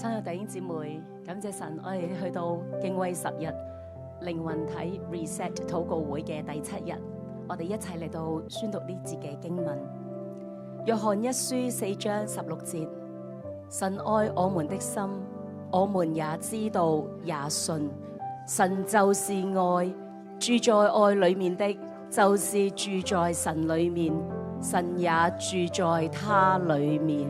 親愛弟兄姊妹，感謝神，我哋去到敬畏10日靈魂體 reset 禱告會嘅第7日，我哋一齊嚟到宣讀呢節嘅經文。約翰一書4章16節，神愛我們的心，我們也知道也信，神就是愛，住在愛裏面的，就是住在神裏面，神也住在他裏面。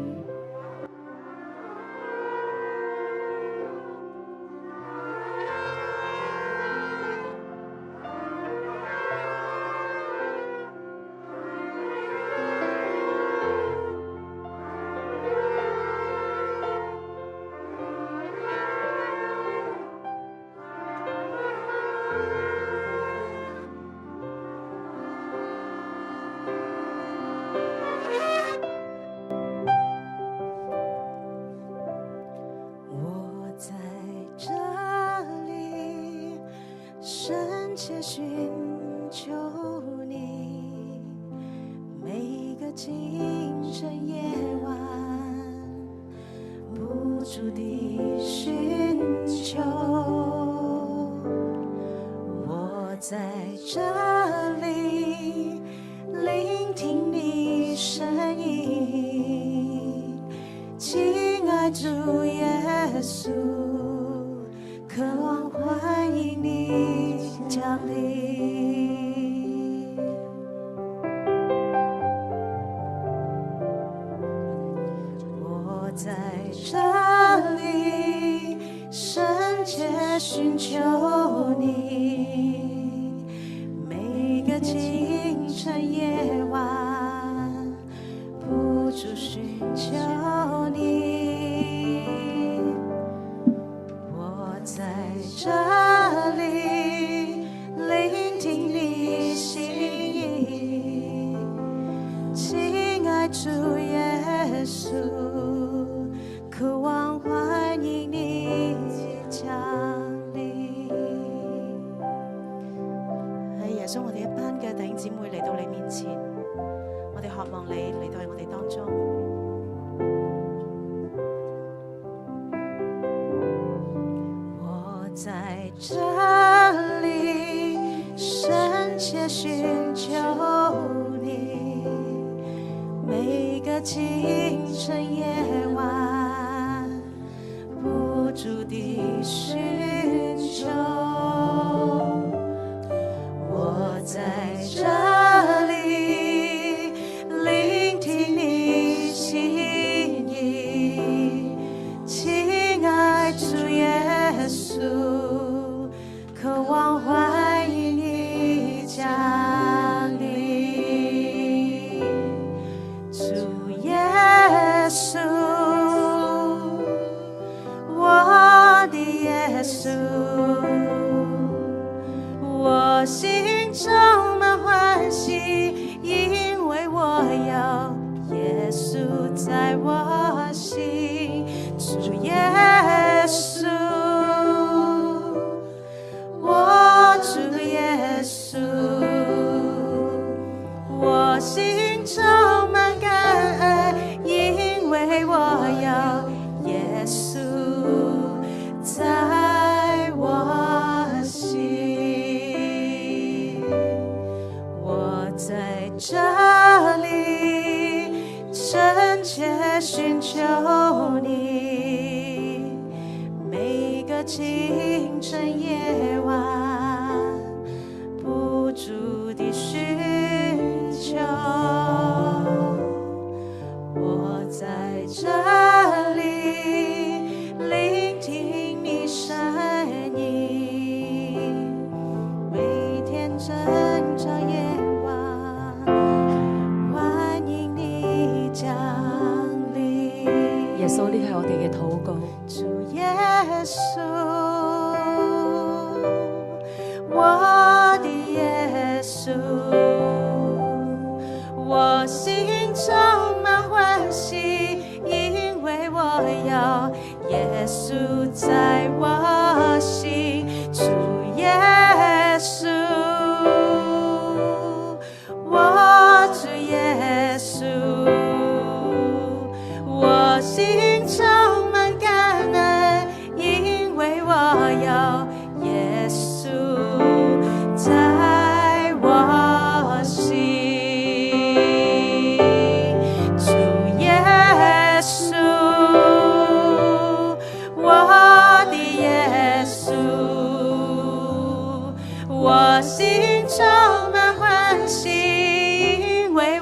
我心充满感恩。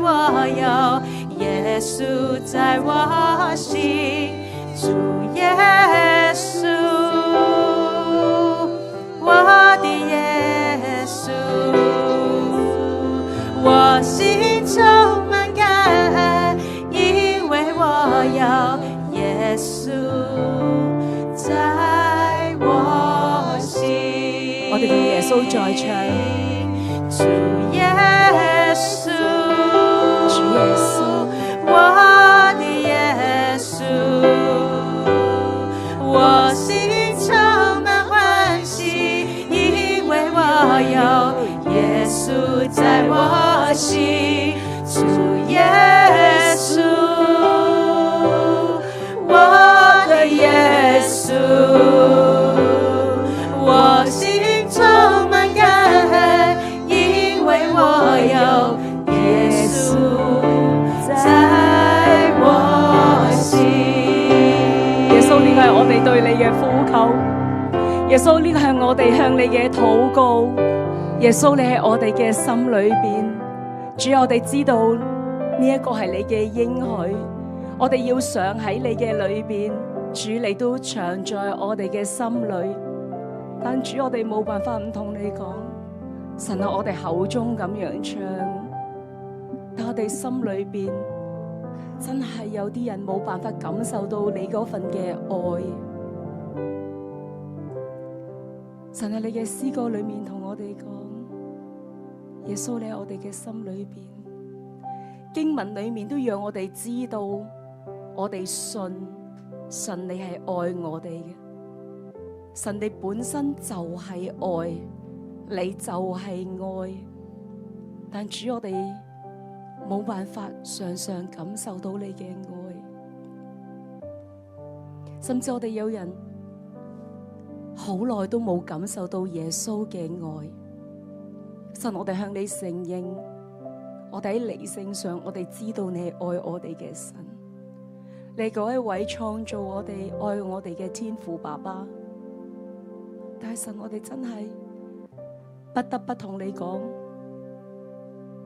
我有，耶穌在我心，主耶穌，我的耶穌，我心充滿感恩，因為我有耶穌在我心。我哋同耶穌在唱，主耶穌，主耶穌，我的耶穌，我心充滿歡喜，因為我有耶穌在我心，主耶穌，我的耶穌，我心充滿感恩，因為我有耶穌在我心。耶穌，呢個係我哋對你嘅呼求，耶穌，呢個係我哋向你嘅禱告，耶穌，你喺我哋嘅心裏邊，主，我哋知道呢一個係你嘅應許，我哋要想喺你嘅裏邊，主，你都常在我哋嘅心裏，但主，我哋冇辦法唔同你講，神啊，我哋口中咁樣唱，但我哋心裏邊真係有啲人冇辦法感受到你嗰份嘅愛。神啊，你嘅詩歌裏面同我哋講，耶穌，你喺我哋嘅心裏邊，經文裏面都讓我哋知道，我哋信神，你係愛我哋嘅，神你本身就係愛，你就係愛，但主，我哋冇辦法常常感受到你嘅愛，甚至我哋有人好耐都冇感受到耶穌嘅愛。神，我哋向你承認，我哋喺理性上我哋知道你係愛我哋嘅神，你嗰一位創造我哋愛我哋嘅天父爸爸，但係神，我哋真係不得不同你講，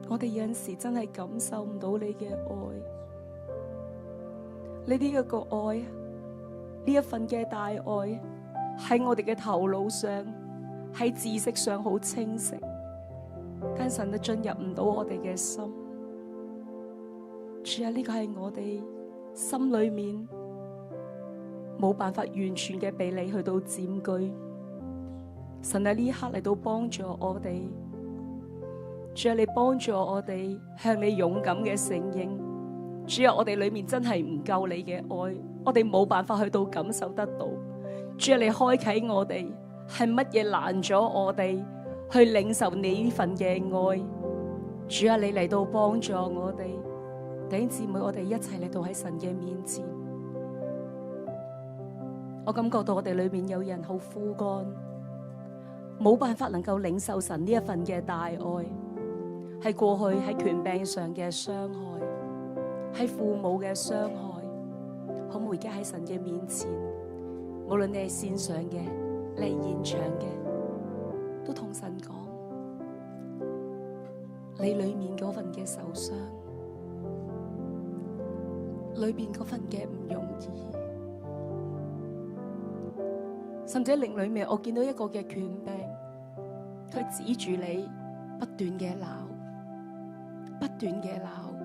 我哋有陣時真係感受唔到你嘅愛，你呢一個愛，呢一份嘅大愛喺我哋嘅頭腦上，喺知識上好清晰，但神都進入唔到我哋嘅心。主啊，呢個係我哋心裏面冇辦法完全嘅被你去到佔據。神喺呢一刻嚟到幫助我哋，主啊，你幫助我哋向你勇敢嘅承認，主啊，我哋裏面真係唔夠你嘅愛，我哋冇辦法去到感受得到。主啊，你開啟我哋，係乜嘢攔咗我哋去領受你呢份嘅愛？主啊，你嚟到幫助我哋，弟兄姊妹，我哋一齊嚟到喺神嘅面前。我感覺到我哋裏面有人好枯乾，冇辦法能夠領受神呢一份嘅大愛，係過去喺權柄上嘅傷害，係父母嘅傷害，可唔可以而家喺神嘅面前？無論你係線上嘅，你係現場嘅，都同神講，你裏面嗰份嘅受傷，裏面嗰份嘅唔容易，甚至靈裏面我見到一個嘅權柄，佢指住你不斷嘅鬧，不斷嘅鬧，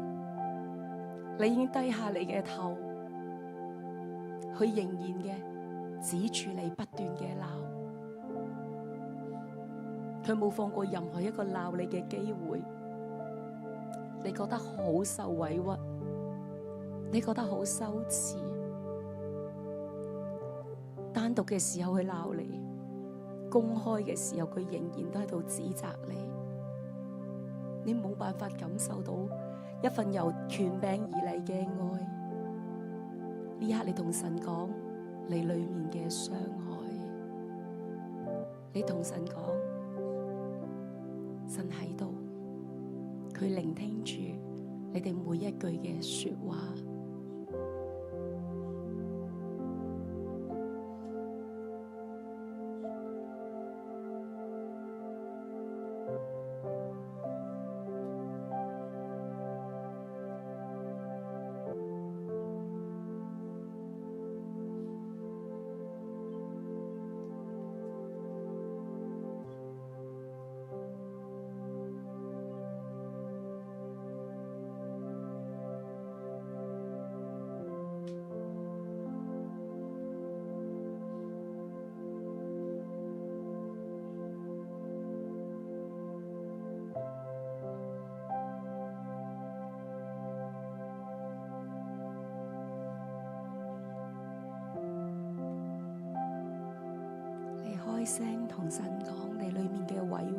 你已經低下你嘅頭，佢仍然嘅指住你不斷嘅鬧，佢冇放過任何一個鬧你嘅機會，你覺得好受委屈，你覺得好羞恥，單獨嘅時候佢鬧你，公開嘅時候佢仍然都喺度指責你，你冇辦法感受到一份由權柄而嚟嘅愛。呢刻你同神講你裏面嘅傷害，你同神講，神喺度，佢聆聽住你哋每一句嘅說話。聲同神講你裏面嘅委屈。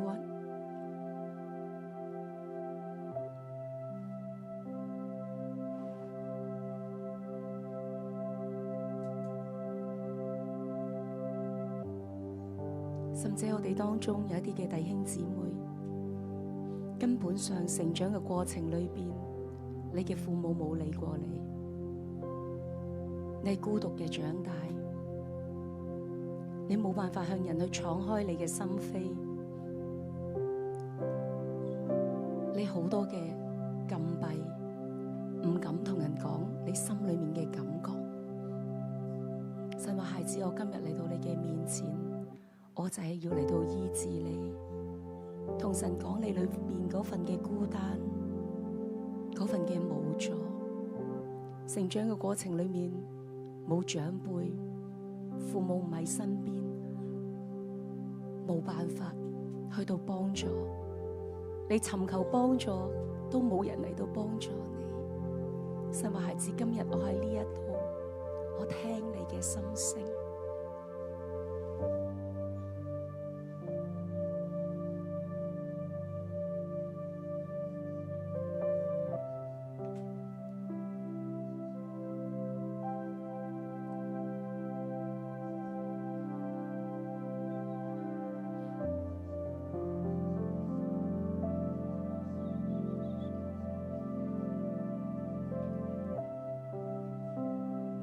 甚至我哋當中有一啲嘅弟兄姊妹，根本上成長嘅過程裏邊，你嘅父母冇理過你，你係孤獨嘅長大，你冇辦法向人去敞開你嘅心扉，你好多嘅禁閉，唔敢同人講你心裏面嘅感覺。神話孩子，我今日嚟到你嘅面前，我就係要嚟到醫治你，同神講你裏面嗰份嘅孤單，嗰份嘅無助。成長嘅過程裏面冇長輩，父母唔喺身邊，冇辦法去到幫助你，尋求幫助都冇人嚟到幫助你。神話孩子，今日我喺呢一度，我聽你嘅心聲。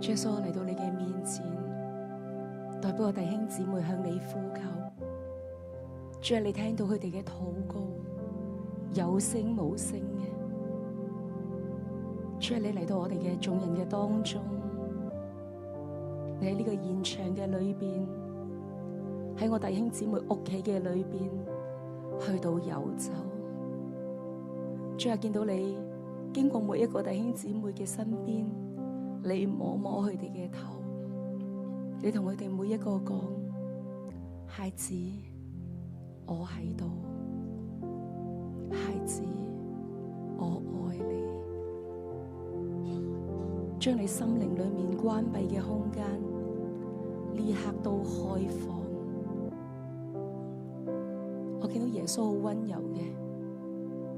耶穌，我嚟到你嘅面前，代表我弟兄姊妹向你呼求。主啊，你聽到佢哋嘅禱告，有聲無聲嘅。主啊，你嚟到我哋嘅眾人嘅當中，你喺呢個現場嘅裏邊，喺我弟兄姊妹屋企嘅裏邊，去到遊走。主啊，見到你經過每一個弟兄姊妹嘅身邊，你摸摸佢哋嘅頭，你同佢哋每一個講：孩子，我喺度，孩子，我愛你。將你心靈裏面關閉嘅空間，呢刻都開放。我見到耶穌好溫柔嘅，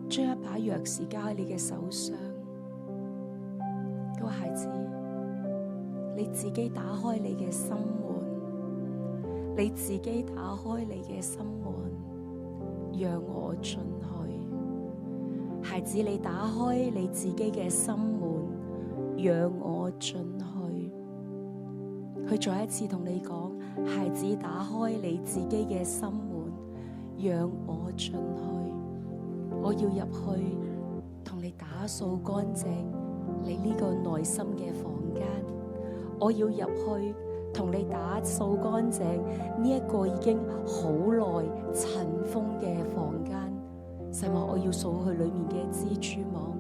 將一把鑰匙交喺你嘅手上。佢話：孩子，你自己打開你嘅心門，你自己打開你嘅心門，讓我進去。孩子，你打開你自己嘅心門，讓我進去。佢再一次同你講：孩子，打開你自己嘅心門，讓我進去。我要入去同你打掃乾淨你呢個內心嘅房間，我要入去同你打掃乾淨呢一個已經好耐塵封嘅房間。神話我要掃去裏面嘅蜘蛛網，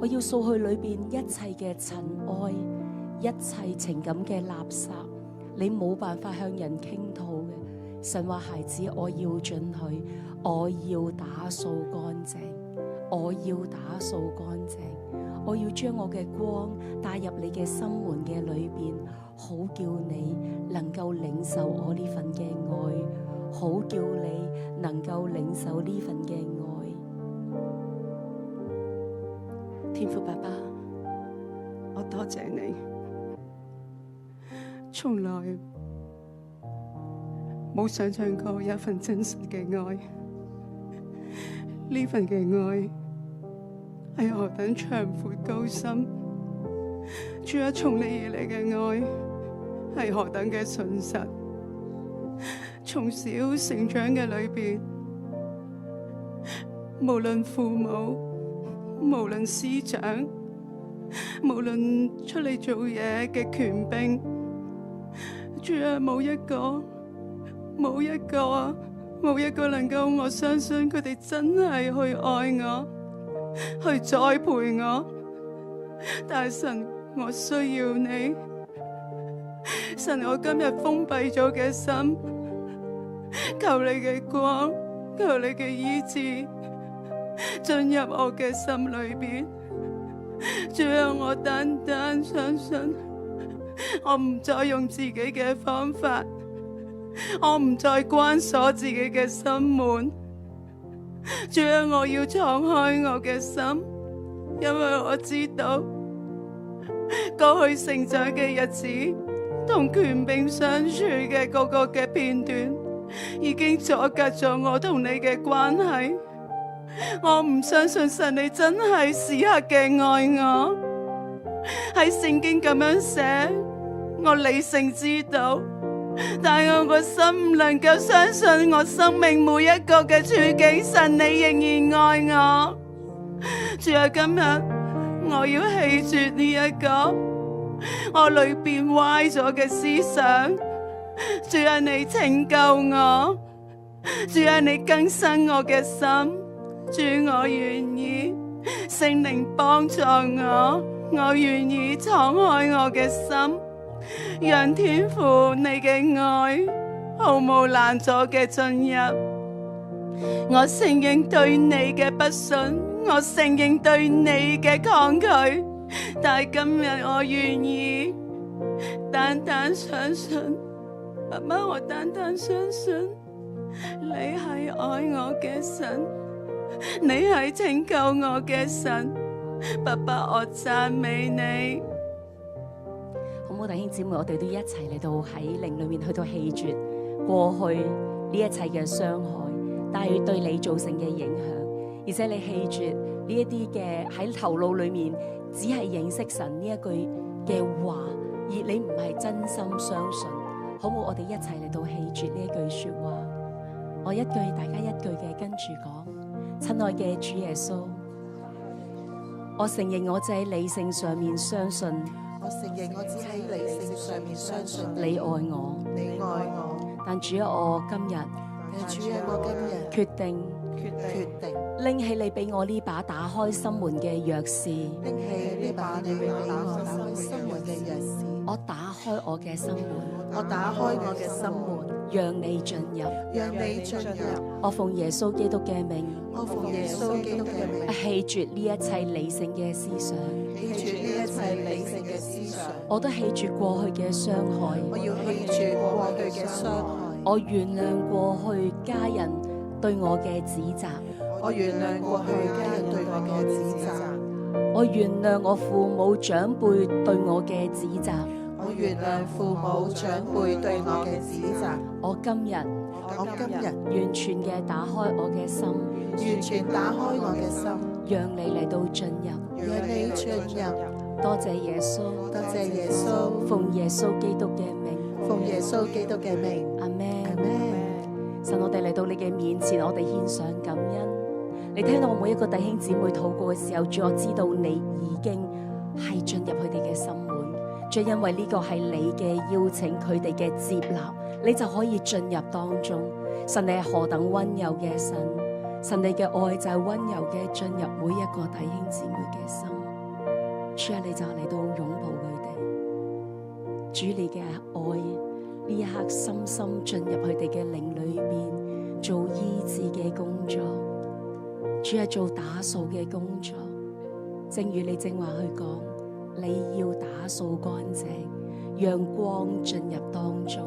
我要掃去裏邊一切嘅塵埃，一切情感嘅垃圾，你冇辦法向人傾吐嘅。神話孩子，我要進去，我要打掃乾淨，我要打掃乾淨。我要將我嘅光帶入你嘅心門嘅裏邊，好叫你能夠領受我呢份嘅愛，好叫你能夠領受呢份嘅愛。天父爸爸，我多謝你，從來冇想象過有一份真實嘅愛，呢份嘅愛係何等長闊高深，主啊，從你而嚟嘅愛係何等嘅信實。從小成長嘅裏邊，無論父母，無論師長，無論出嚟做嘢嘅權柄，主啊，冇一個能夠我相信佢哋真係去愛我，去栽培我。但係神，我需要你，神，我今日封閉咗嘅心，求你嘅光，求你嘅醫治進入我嘅心裏邊。主啊，我單單相信，我唔再用自己嘅方法，我唔再關鎖自己嘅心門。主啊，我要敞開我嘅心，因為我知道過去成長嘅日子同權柄相處嘅嗰個嘅片段，已經阻隔咗我同你嘅關係。我唔相信神你真係時刻嘅愛我。喺聖經咁樣寫，我理性知道，但係我個心唔能夠相信我生命每一個嘅處境，神你仍然愛我。主啊，今日我要棄絕呢一個我裏邊歪咗嘅思想。主啊，你拯救我。主啊，你更新我嘅心。主，我願意，聖靈幫助我願意敞開我嘅心，讓天父你嘅愛毫無攔阻嘅進入。我承認對你嘅不信，我承認對你嘅抗拒，但係今日我願意單單相信，爸爸，我單單相信你係愛我嘅神，你係拯救我嘅神。爸爸，我讚美你。好唔好，弟兄姊妹，我哋都一齊嚟到喺靈裏面去到棄絕過去呢一切嘅傷害，但係對你造成嘅影響，而且你棄絕呢一啲嘅喺頭腦裏面只係認識神呢一句嘅話，而你唔係真心相信。好唔好？我哋一齊嚟到棄絕呢一句說話，我一句大家一句嘅跟住講。親愛嘅主耶穌，我承認我只喺理性上面相信，我承認我只喺理性上面相信你愛我，你愛我。但主啊，我今日主啊，我今日決定拎起你俾我呢把打開心門嘅鑰匙，拎起呢把你俾我打開心門嘅鑰匙，我打開我嘅心門，我打開我嘅心門，讓你進入，讓你進入。我奉耶穌基督嘅名，我奉耶穌基督嘅名，棄絕呢一切理性嘅思想，棄絕呢一切理性嘅思想，我都棄絕過去嘅傷害，我要棄絕過去嘅傷害，我原諒過去家人對我嘅指責，我原諒過去家人對我嘅指責，我原諒我父母長輩對我嘅指責，我原諒父母長輩對我嘅指責。我今日完全嘅打開我嘅心，完全打開我嘅心，讓你嚟到進入，讓你進入。多謝耶穌，多謝耶穌，奉耶穌基督嘅名，奉耶穌基督嘅名。阿們。阿們。神，我哋嚟到你嘅面前，我哋獻上感恩。你聽到我每一個弟兄姊妹禱告嘅時候，主，我知道你已經係進入佢哋嘅心門，主，因為呢個係你嘅邀請，佢哋嘅接納，你就可以進入當中。神，你係何等溫柔嘅神，神你嘅愛就係溫柔嘅進入每一個弟兄姊妹嘅心。主啊，你就嚟到擁抱佢哋，主你嘅愛呢一刻深深進入佢哋嘅靈裏邊，做醫治嘅工作，主係做打掃嘅工作。正如你正話去講，你要打掃乾淨，讓光進入當中。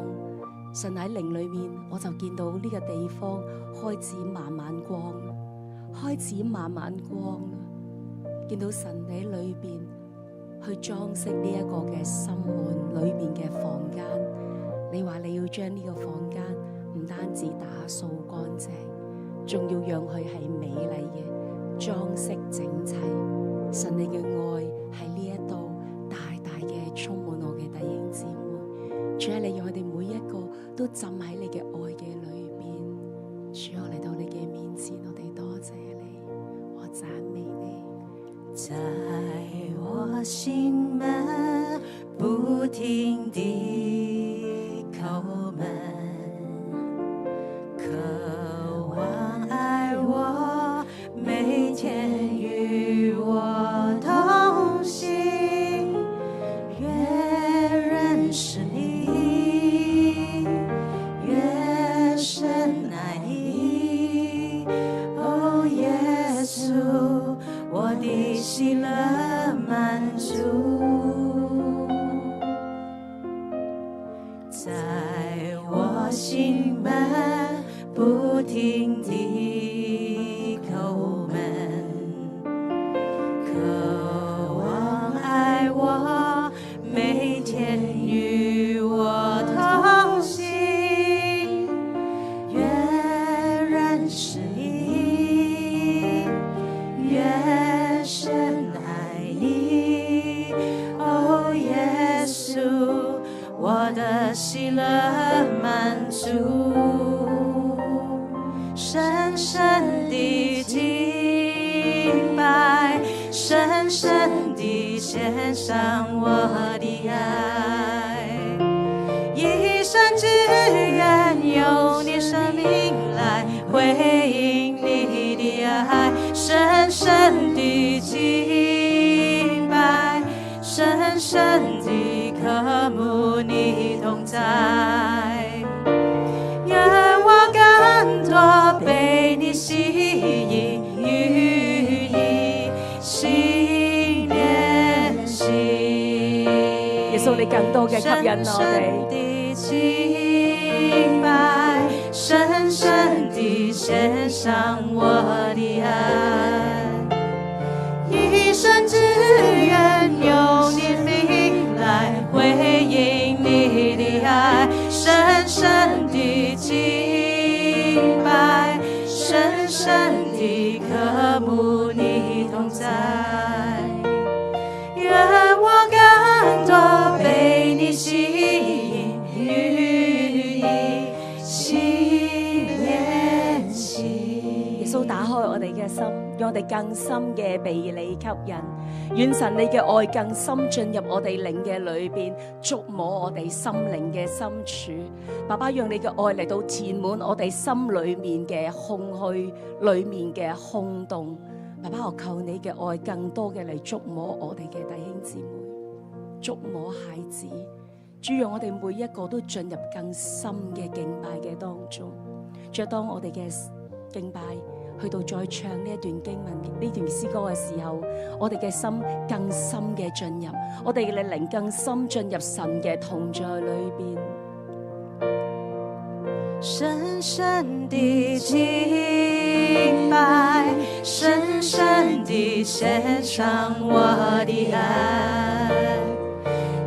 神喺靈裏面，我就見到呢個地方開始慢慢光，開始慢慢光，見到神喺裏邊去裝飾呢一個嘅心門裏面嘅房間。你話你要將呢個房間唔單止打掃乾淨，仲要讓佢係美麗嘅裝飾整齊。神你嘅愛喺呢一度大大嘅充滿我嘅弟兄姊妹。主啊，你讓我哋每一個都浸喺你嘅愛嘅裏邊。主，我嚟到你嘅面前，我哋多謝你，我讚美你。在我心門不停地叩門，渴望愛我，每天與我同行，越認識你，越深愛你。哦，耶穌，我的喜樂滿足，在我心心們不停地叩門，渴望愛我，每天與我同行，越認識你，越深愛你。哦，耶穌，我的喜樂滿足，深深地敬拜，深深地獻上我的愛，一生只願用你生命來回應你的愛，深深地敬拜，深深地渴慕你同在，願我更多被你吸引，與你心連心。耶穌，你更多嘅吸引我哋。敬拜，深深地獻上我的愛，一生只願用你名來回應你的愛，深深地敬拜，深深地渴慕你同在，願我更多被你吸引，與你心連心。耶穌打開我哋嘅心，讓我哋更深嘅被你吸引。願神你嘅愛更深進入我哋靈嘅裏邊，觸摸我哋心靈嘅深處。爸爸，讓你嘅愛嚟到填滿我哋心裏面嘅空虛，裏面嘅空洞。爸爸，我求你嘅愛更多嘅嚟觸摸我哋嘅弟兄姊妹，觸摸孩子。主，讓我哋每一個都進入更深嘅敬拜嘅當中。主，當我哋嘅敬拜去到再唱呢一段經文、呢段詩歌嘅時候，我哋嘅心更深嘅進入，我哋嘅靈更深進入神嘅同在裏邊。深深地敬拜，深深地獻上我的愛，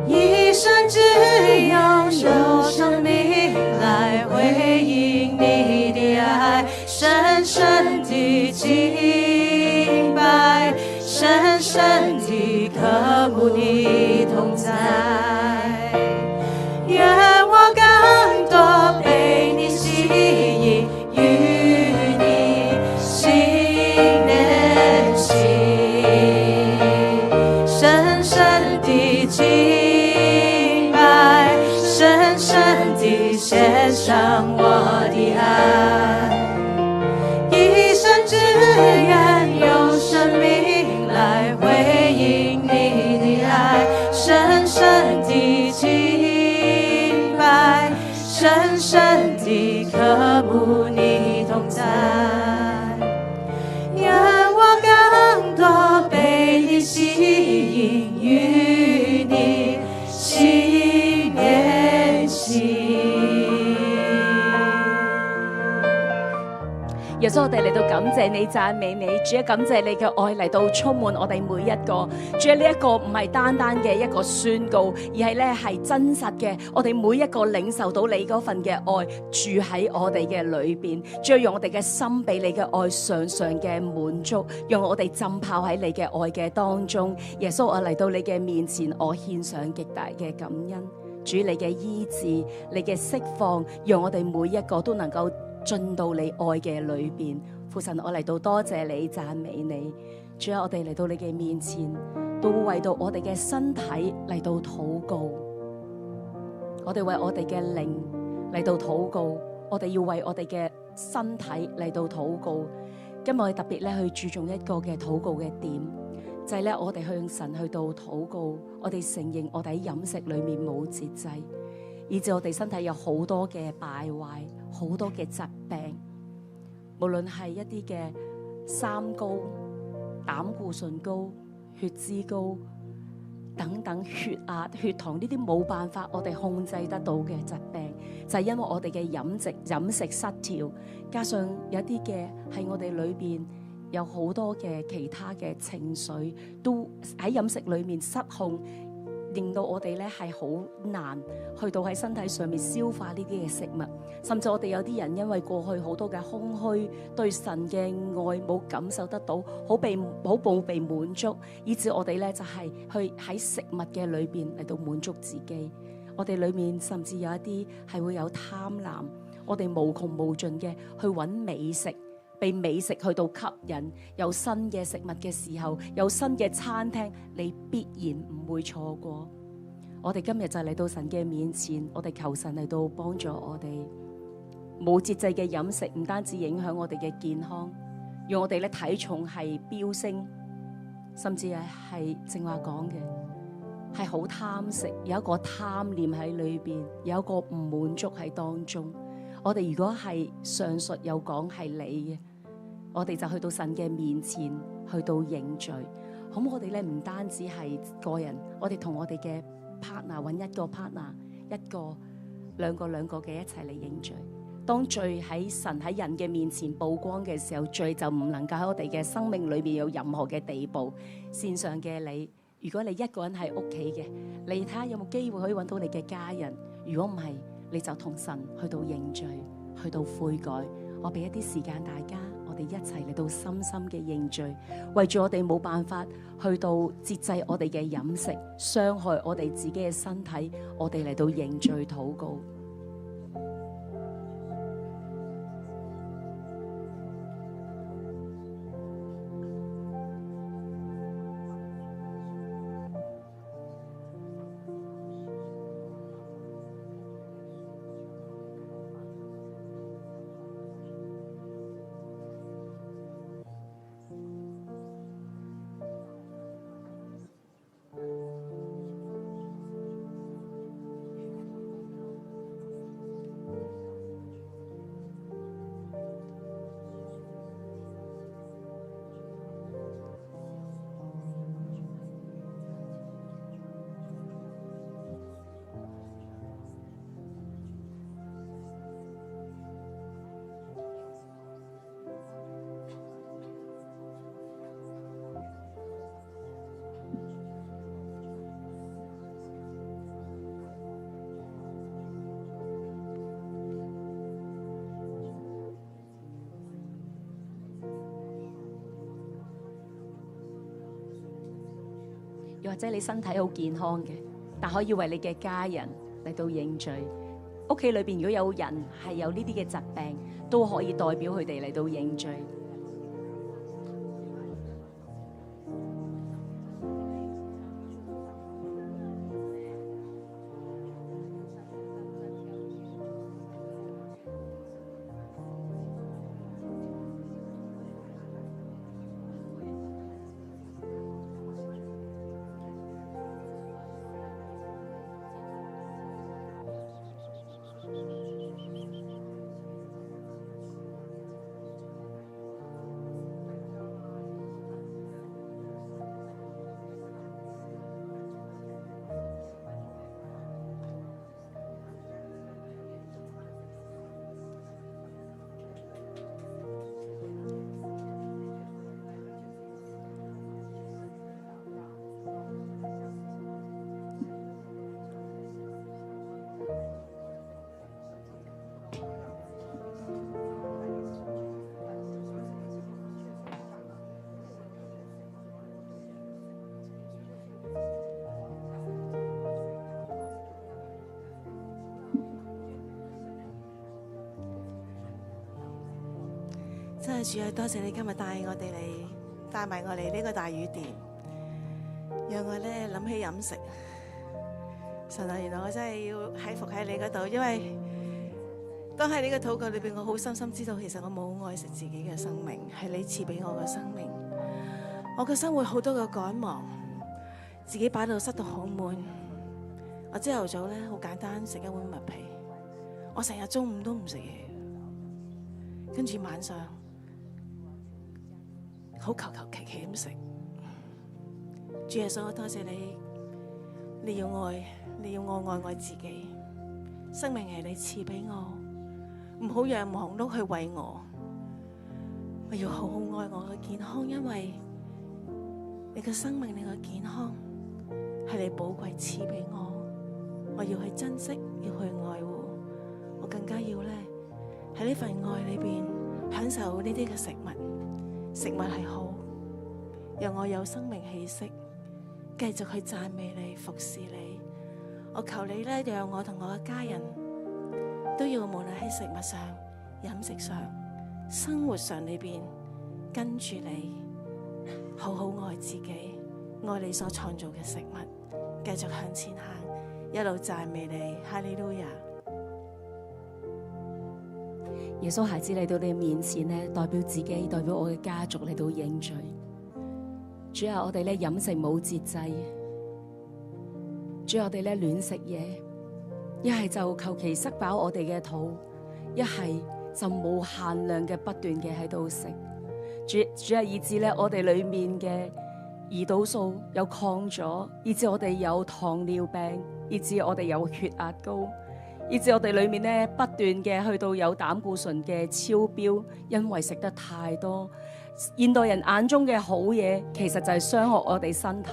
一生只用生命來回應你的愛，深深地敬拜，深深地渴慕你同在，願我更多被你吸引，與你心連心，深深地敬拜，深深地獻上我的愛，一生只願用生命來回應你的愛，深深地敬拜，深深地渴慕你同在，願我更多被你吸引，與你心連心。耶穌，我哋嚟到感謝你、讚美你，主啊，感謝你嘅愛嚟到充滿我哋每一個。主啊，呢一個唔係單單嘅一個宣告，而係咧係真實嘅。我哋每一個領受到你嗰份嘅愛，住喺我哋嘅裏邊。主啊，讓我哋嘅心俾你嘅愛常常嘅滿足，讓我哋浸泡喺你嘅愛嘅當中。耶穌，我嚟到你嘅面前，我獻上極大嘅感恩。主，你嘅醫治、你嘅釋放，讓我哋每一個都能夠進到你愛嘅裏邊。父神，我嚟到多謝你、讚美你。主啊，我哋嚟到你嘅面前，都為到我哋嘅身體嚟到禱告。我哋為我哋嘅靈嚟到禱告，我哋要為我哋嘅身體嚟到禱告。今日我哋特別咧去注重一個嘅禱告嘅點，就係咧我哋向神去到禱告，我哋承認我哋喺飲食裏面冇節制，以致我哋身體有好多嘅敗壞，好多嘅疾病，無論係一啲嘅三高、膽固醇高、血脂高、等等血壓、血糖呢啲冇辦法我哋控制得到嘅疾病，就係因為我哋嘅飲食失調，加上有啲嘅係我哋裏邊有好多嘅其他嘅情緒，都喺飲食裏面失控，令到我哋咧係好難去到喺身體上面消化呢啲嘅食物，甚至我哋有啲人因為過去好多嘅空虛，對神嘅愛冇感受得到，好冇被滿足，以致我哋咧就係去喺食物嘅裏邊嚟到滿足自己。我哋裏面甚至有一啲係會有貪婪，我哋無窮無盡嘅去揾美食。被美食去到吸引，有新嘅食物嘅時候，有新嘅餐廳，你必然唔會錯過。我哋今日就嚟到神嘅面前，我哋求神嚟到幫助我哋。冇節制嘅飲食唔單止影響我哋嘅健康，讓我哋咧體重係飆升，甚至係正話講嘅係好貪食，有一個貪念喺裏邊，有一個唔滿足喺當中。我哋如果係上述有講係你嘅，我哋就去到神嘅面前，去到認罪。咁我哋咧唔單止係個人，我哋同我哋嘅 partner 揾一個 partner， 一個兩個嘅一齊嚟認罪。當罪喺神喺人嘅面前曝光嘅時候，罪就唔能夠喺我哋嘅生命裏邊有任何嘅地步。線上嘅你，如果你一個人喺屋企嘅，你睇下有冇機會可以揾到你嘅家人。如果唔係，你就同神去到認罪，去到悔改。我俾一啲時間大家，我哋一齊嚟到深深嘅認罪，為住我哋冇辦法去到節制我哋嘅飲食，傷害我哋自己嘅身體，我哋嚟到認罪禱告。又或者你身體好健康嘅，但可以為你嘅家人嚟到認罪。屋企裏邊如果有人係有呢啲嘅疾病，都可以代表佢哋嚟到認罪。真係主啊，多謝你今日帶埋我嚟呢個大雨殿，讓我咧諗起飲食。神啊，原來我真係要喺伏喺你嗰度，因為當喺你嘅禱告裏邊，我好深深知道，其實我冇愛惜自己嘅生命，係你賜俾我嘅生命。我嘅生活好多嘅趕忙，自己擺到塞到好滿。我朝頭早咧好簡單食一碗麥皮，我成日中午都唔食嘢，跟住晚上好求其咁食。主耶穌，我多謝你你要我愛自己，生命係你賜俾我，唔好讓忙碌去為我。我要好好愛我嘅健康，因為你嘅生命，你嘅健康係你寶貴賜俾我。我要去珍惜，要去愛護。我更加要咧喺呢份愛裏邊享受呢啲嘅食物，食物係好，讓我有生命氣息，繼續去讚美你，服侍你。我求你咧，讓我同我嘅家人都要無論喺食物上、飲食上、生活上裏邊跟住你，好好愛自己，愛你所創造嘅食物，繼續向前行，一路讚美你，哈利路亞。耶穌孩子嚟到你面前咧，代表自己，代表我嘅家族嚟到認罪。主啊，我哋咧飲食冇節制，主啊，我哋咧亂食嘢，一係就求其塞飽我哋嘅肚，一係就冇限量嘅不斷嘅喺度食。主啊，以致咧我哋裏面嘅胰島素有抗咗，以致我哋有糖尿病，以致我哋有血壓高，以致我哋裏面咧不斷嘅去到有膽固醇嘅超標，因為食得太多。現代人眼中嘅好嘢，其實就係傷害我哋身體。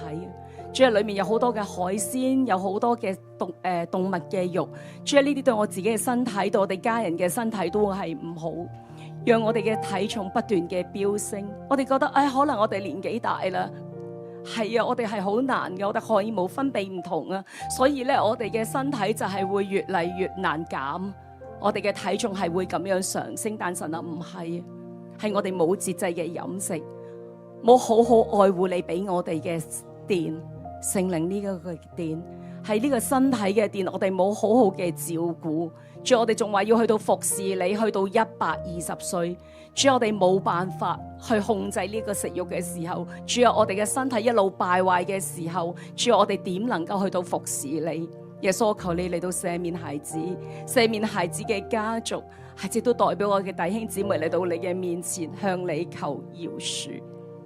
主啊，裏面有好多嘅海鮮，有好多嘅動物嘅肉。主啊，呢啲對我自己嘅身體，對我哋家人嘅身體都係唔好，讓我哋嘅體重不斷嘅飆升。我哋覺得，可能我哋年紀大啦。係啊，我哋係好難嘅，我哋荷爾蒙分泌唔同啊，所以咧我哋嘅身體就係會越嚟越難減，我哋嘅體重係會咁樣上升。但神啊，唔係，係我哋冇節制嘅飲食，冇好好愛護你俾我哋嘅殿，聖靈呢個殿係呢個身體嘅殿，我哋冇好好嘅照顧。主，我哋仲話要去到服侍你，去到120歲。主，我哋冇辦法去控制呢個食慾嘅時候，主啊，我哋嘅身體一路敗壞嘅時候，主啊，我哋點能夠去到服侍你？耶穌，求你嚟到赦免孩子，赦免孩子嘅家族，孩子都代表我嘅弟兄姊妹嚟到你嘅面前，向你求饒恕。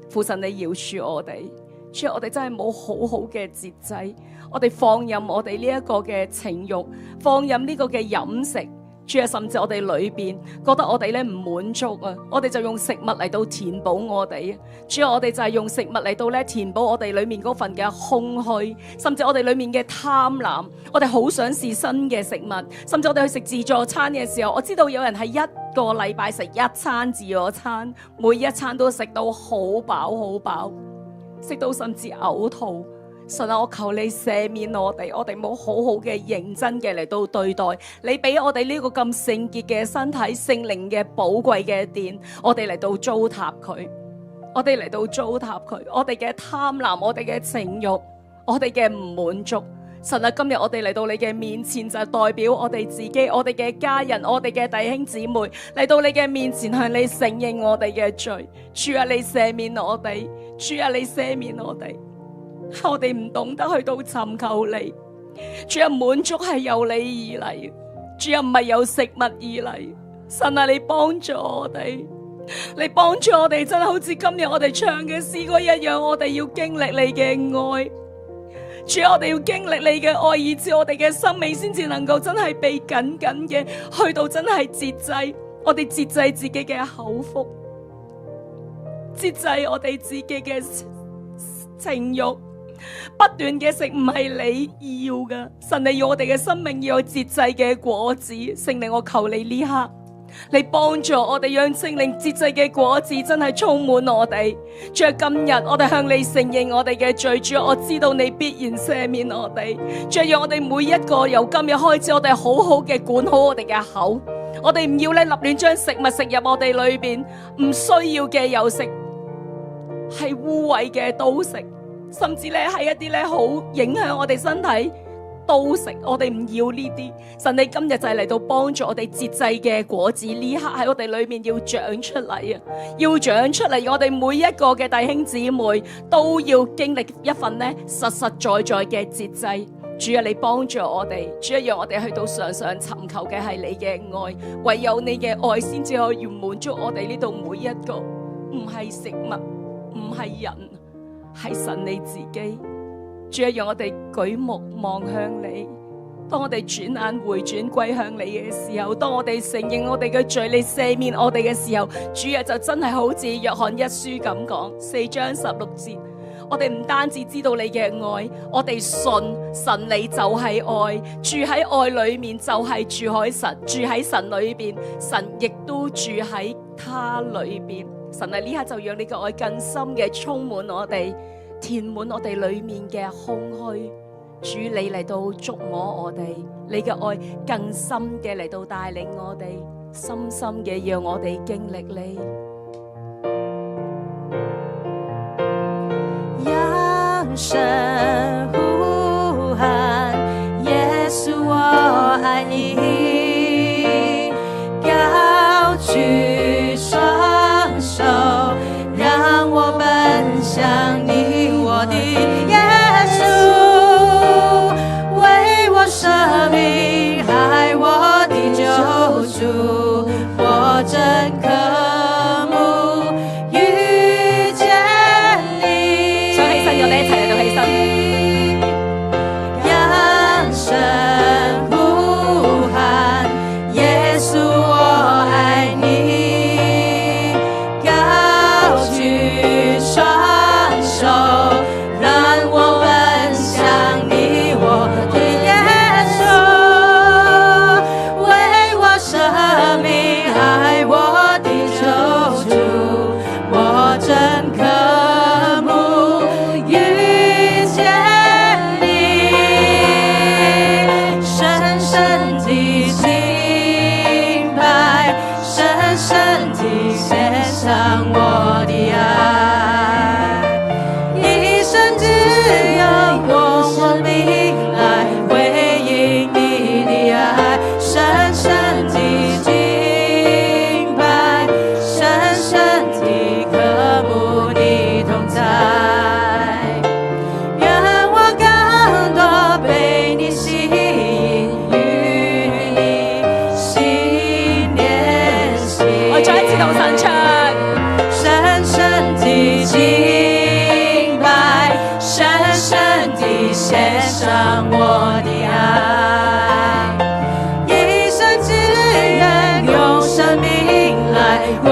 父神，你饒恕我哋。主啊，我哋真係冇好好嘅節制，我哋放任我哋呢一個嘅情慾，放任呢個嘅飲食。主啊，甚至我哋裏邊覺得我哋咧唔滿足啊，我哋就用食物嚟到填補我哋。主啊，我哋就係用食物嚟到咧填補我哋裏面嗰份嘅空虛，甚至我哋裏面嘅貪婪。我哋好想試新嘅食物，甚至我哋去食自助餐嘅時候，我知道有人係一個禮拜食一餐自助餐，每一餐都食到好飽好飽，食到甚至嘔吐。神啊，我求你赦免我哋冇好好嘅認真嘅嚟到對待你俾我哋呢個咁聖潔嘅身體，聖靈嘅寶貴嘅殿，我哋嚟到糟蹋佢，我哋嚟到糟蹋佢，我哋嘅貪婪，我哋嘅情慾，我哋嘅唔滿足。神啊，今日我哋嚟到你嘅面前，就係代表我哋自己，我哋嘅家人，我哋嘅弟兄姊妹嚟到你嘅面前，向你承認我哋嘅罪。主啊，你赦免我哋，主啊，你赦免我哋。我哋唔懂得去到尋求你，主啊，滿足係由你而嚟，主啊，唔係由食物而嚟。神啊，你幫助我哋，你幫助我哋，真係好似今日我哋唱嘅詩歌一樣，我哋要經歷你嘅愛，主啊，我哋要經歷你嘅愛，以致我哋嘅生命先至能夠真係被緊緊嘅去到真係節制，我哋節制自己嘅口腹，節制我哋自己嘅情慾。不斷嘅食唔係你要嘅，神，你要我哋嘅生命要有節制嘅果子。聖靈，我求你呢刻，你幫助我哋，讓聖靈節制嘅果子真係充滿我哋。主啊，今日我哋向你承認我哋嘅罪，主啊，我知道你必然赦免我哋。主啊，讓我哋每一個由今日開始，我哋好好嘅管好我哋嘅口，我哋唔要咧立亂將食物食入我哋裏邊，唔需要嘅有食，係污穢嘅都食。甚至咧係一啲咧好影響我哋身體都食，我哋唔要呢啲。神，你今日就係嚟到幫助我哋節制嘅果子，呢刻喺我哋裏面要長出嚟啊！要長出嚟，我哋每一個嘅弟兄姊妹都要經歷一份咧實實在在嘅節制。主啊，你幫助我哋，主啊，讓我哋去到常常尋求嘅係你嘅愛，唯有你嘅愛先至可以滿足我哋呢度每一個，唔係食物，唔係人。係神你自己，主啊，讓我哋舉目望向你。當我哋轉眼回轉歸向你嘅時候，當我哋承認我哋嘅罪，你赦免我哋嘅時候，主啊，就真係好似約翰一書咁講4章16節，我哋唔單止知道你嘅愛，我哋信神你就係愛，住喺愛裏面就係住喺神裏邊，神亦都住喺他裏邊。神啊，呢刻就讓你嘅愛更深嘅充滿我哋，填滿我哋裏面嘅空虛。主你嚟到觸摸我哋，你嘅愛更深嘅嚟到帶領我哋，深深嘅讓我哋經歷你。揚聲呼喊，耶穌我愛你，高舉雙手，讓我奔向你，我的耶穌。生命愛我的救主，我真渴慕遇見你。想起身，我哋一齊嚟到起身，揚聲呼喊，耶穌我愛你，高舉雙手，讓我奔向你，我的生命愛我的救主，我真渴慕遇見你，深深的敬拜，深深的獻上我的愛，一生只要用生命來回應你的愛，深深的獻上我的愛，一生只願用生命來回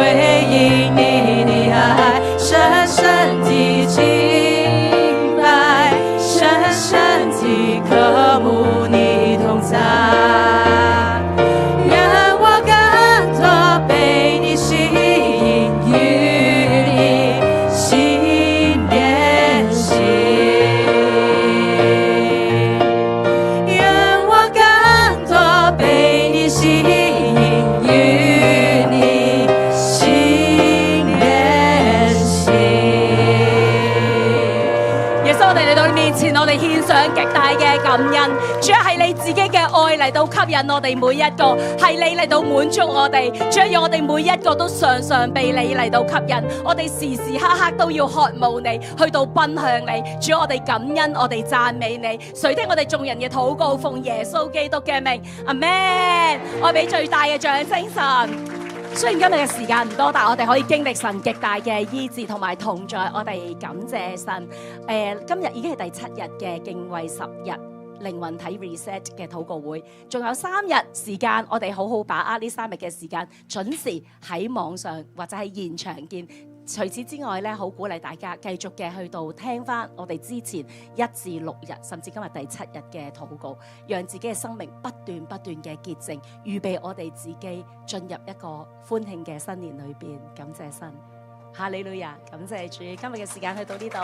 應你的愛，深深的敬拜，深深的渴慕你同在，讓我更多被你吸引，與你心連心。我哋獻上極大嘅感恩，主要係你自己嘅愛嚟到吸引我哋每一個，係你嚟到滿足我哋，主要讓我哋每一個都常常被你嚟到吸引，我哋時時刻刻都要渴慕你，去到奔向你。主，我哋感恩，我哋讚美你，垂聽我哋眾人嘅禱告，奉耶穌基督嘅名，阿們。我俾最大嘅掌聲神。雖然今日嘅時間唔多，但係我哋可以經歷神極大嘅醫治同埋同在，我哋感謝神。今日已經係第7日嘅敬畏10日靈魂體 reset 嘅禱告會，仲有3日時間，我哋好好把握呢3日嘅時間，準時喺網上或者喺現場見。除此之外咧，好鼓勵大家繼續嘅去到聽翻我哋之前1至6日，甚至今日第7日嘅禱告，讓自己嘅生命不斷嘅潔淨，預備我哋自己進入一個歡慶嘅新年裏邊。感謝神，哈利路亞！感謝主，今日嘅時間去到呢度。